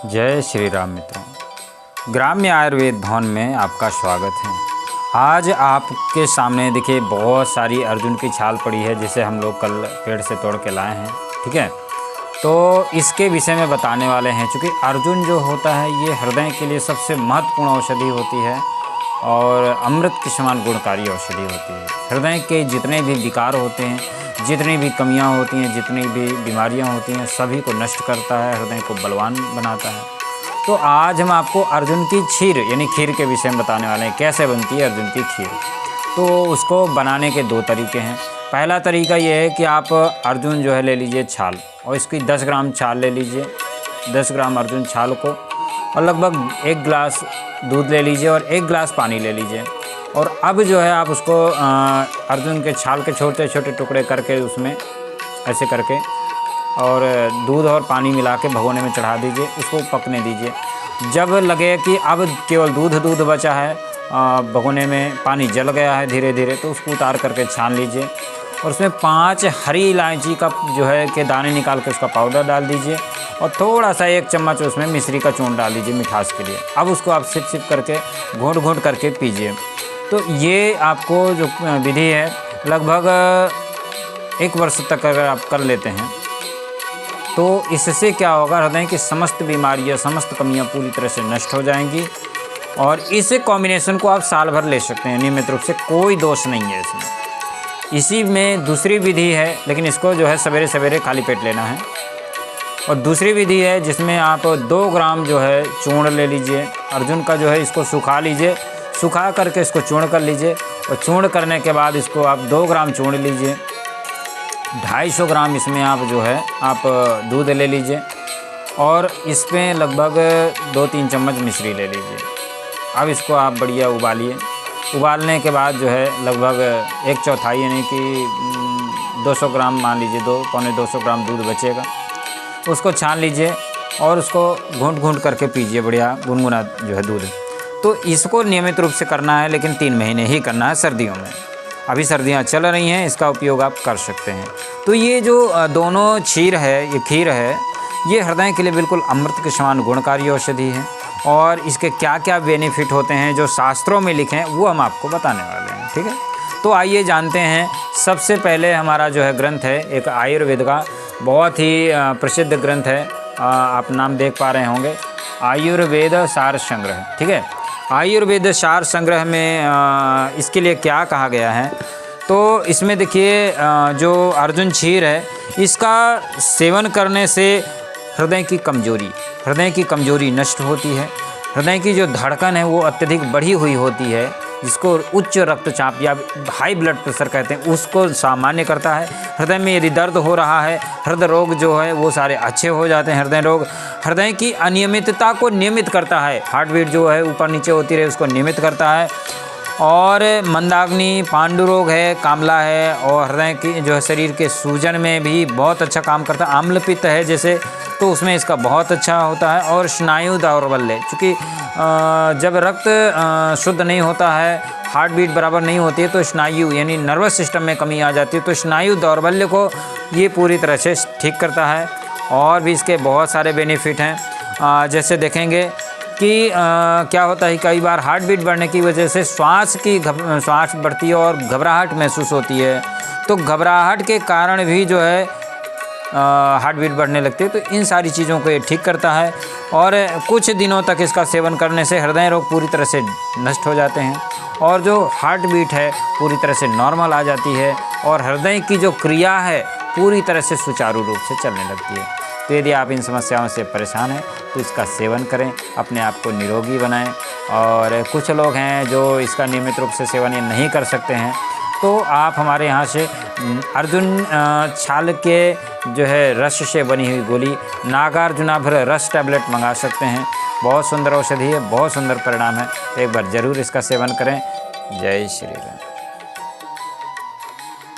जय श्री राम मित्रों, ग्राम्य आयुर्वेद भवन में आपका स्वागत है। आज आपके सामने देखिए बहुत सारी अर्जुन की छाल पड़ी है, जिसे हम लोग कल पेड़ से तोड़ के लाए हैं। ठीक है, तो इसके विषय में बताने वाले हैं। चूँकि अर्जुन जो होता है ये हृदय के लिए सबसे महत्वपूर्ण औषधि होती है और अमृत के समान गुणकारी औषधि होती है। हृदय के जितने भी विकार होते हैं, जितनी भी कमियां होती हैं, जितनी भी बीमारियां होती हैं, सभी को नष्ट करता है, हृदय को बलवान बनाता है। तो आज हम आपको अर्जुन की क्षीर यानी खीर के विषय में बताने वाले हैं। कैसे बनती है अर्जुन की खीर। तो उसको बनाने के दो तरीके हैं। पहला तरीका ये है कि आप अर्जुन जो है ले लीजिए छाल, और इसकी 10 ग्राम छाल ले लीजिए। 10 ग्राम अर्जुन छाल को और लगभग 1 गिलास दूध ले लीजिए और 1 गिलास पानी ले लीजिए। और अब जो है आप उसको अर्जुन के छाल के छोटे छोटे टुकड़े करके उसमें ऐसे करके और दूध और पानी मिला के भगोने में चढ़ा दीजिए, उसको पकने दीजिए। जब लगे कि अब केवल दूध बचा है, भगोने में पानी जल गया है धीरे धीरे, तो उसको उतार करके छान लीजिए और उसमें 5 हरी इलायची का जो है के दाने निकाल के उसका पाउडर डाल दीजिए और थोड़ा सा 1 चम्मच उसमें मिश्री का चूर्ण डाल दीजिए मिठास के लिए। अब उसको आप सिप सिप करके घोंट घोंट करके पीजिए। तो ये आपको जो विधि है लगभग 1 वर्ष तक अगर आप कर लेते हैं तो इससे क्या होगा, हृदय की समस्त बीमारियां, समस्त कमियां पूरी तरह से नष्ट हो जाएंगी। और इस कॉम्बिनेशन को आप साल भर ले सकते हैं नियमित रूप से, कोई दोष नहीं है इसमें। इसी में दूसरी विधि है, लेकिन इसको जो है सवेरे सवेरे खाली पेट लेना है। और दूसरी विधि है जिसमें आप 2 ग्राम जो है चूर्ण ले लीजिए अर्जुन का, जो है इसको सुखा लीजिए, सुखा करके इसको चूर्ण कर लीजिए। और चूर्ण करने के बाद इसको आप 2 ग्राम चूर्ण लीजिए, 250 ग्राम इसमें आप जो है आप दूध ले लीजिए और इसमें लगभग 2-3 चम्मच मिश्री ले लीजिए। अब इसको आप बढ़िया उबालिए। उबालने के बाद जो है लगभग 1/4 यानी कि 200 ग्राम मान लीजिए, 2-2.25 ग्राम दूध बचेगा, उसको छान लीजिए और उसको घूंट घूंट करके पीजिए, बढ़िया गुनगुना जो है दूध। तो इसको नियमित रूप से करना है, लेकिन 3 महीने ही करना है सर्दियों में। अभी सर्दियां चल रही हैं, इसका उपयोग आप कर सकते हैं। तो ये जो दोनों खीर है, ये हृदय के लिए बिल्कुल अमृत के समान गुणकारी औषधि है। और इसके क्या क्या बेनिफिट होते हैं जो शास्त्रों में लिखे हैं वो हम आपको बताने वाले हैं। ठीक है, तो आइए जानते हैं। सबसे पहले हमारा जो है ग्रंथ है एक आयुर्वेद का, बहुत ही प्रसिद्ध ग्रंथ है, आप नाम देख पा रहे होंगे, आयुर्वेद सार संग्रह। ठीक है, आयुर्वेद सार संग्रह में इसके लिए क्या कहा गया है, तो इसमें देखिए जो अर्जुन क्षीर है इसका सेवन करने से हृदय की कमजोरी नष्ट होती है। हृदय की जो धड़कन है वो अत्यधिक बढ़ी हुई होती है, जिसको उच्च रक्तचाप या हाई ब्लड प्रेशर कहते हैं, उसको सामान्य करता है। हृदय में यदि दर्द हो रहा है, हृदय रोग जो है वो सारे अच्छे हो जाते हैं। हृदय रोग हृदय की अनियमितता को नियमित करता है, हार्ट बीट जो है ऊपर नीचे होती रहे उसको नियमित करता है। और मंदाग्नि, पांडु रोग है, कामला है, और हृदय की जो है शरीर के सूजन में भी बहुत अच्छा काम करता है। आम्ल पित्त है जैसे, तो उसमें इसका बहुत अच्छा होता है। और स्नायु दौर्बल्य, चूँकि जब रक्त शुद्ध नहीं होता है, हार्ट बीट बराबर नहीं होती है, तो स्नायु यानी नर्वस सिस्टम में कमी आ जाती है, तो स्नायु दौर्बल्य को ये पूरी तरह से ठीक करता है। और भी इसके बहुत सारे बेनिफिट हैं। जैसे देखेंगे कि क्या होता है, कई बार हार्ट बीट बढ़ने की वजह से श्वास बढ़ती है और घबराहट महसूस होती है, तो घबराहट के कारण भी जो है हार्ट बीट बढ़ने लगती है। तो इन सारी चीज़ों को ये ठीक करता है और कुछ दिनों तक इसका सेवन करने से हृदय रोग पूरी तरह से नष्ट हो जाते हैं और जो हार्ट बीट है पूरी तरह से नॉर्मल आ जाती है और हृदय की जो क्रिया है पूरी तरह से सुचारू रूप से चलने लगती है। तो यदि आप इन समस्याओं से परेशान हैं तो इसका सेवन करें, अपने आप को निरोगी बनाएं। और कुछ लोग हैं जो इसका नियमित रूप से सेवन नहीं कर सकते हैं, तो आप हमारे यहाँ से अर्जुन छाल के जो है रस से बनी हुई गोली नागार्जुनाभ्र रस टैबलेट मंगा सकते हैं। बहुत सुंदर औषधि है, बहुत सुंदर परिणाम है, एक बार ज़रूर इसका सेवन करें। जय श्री राम।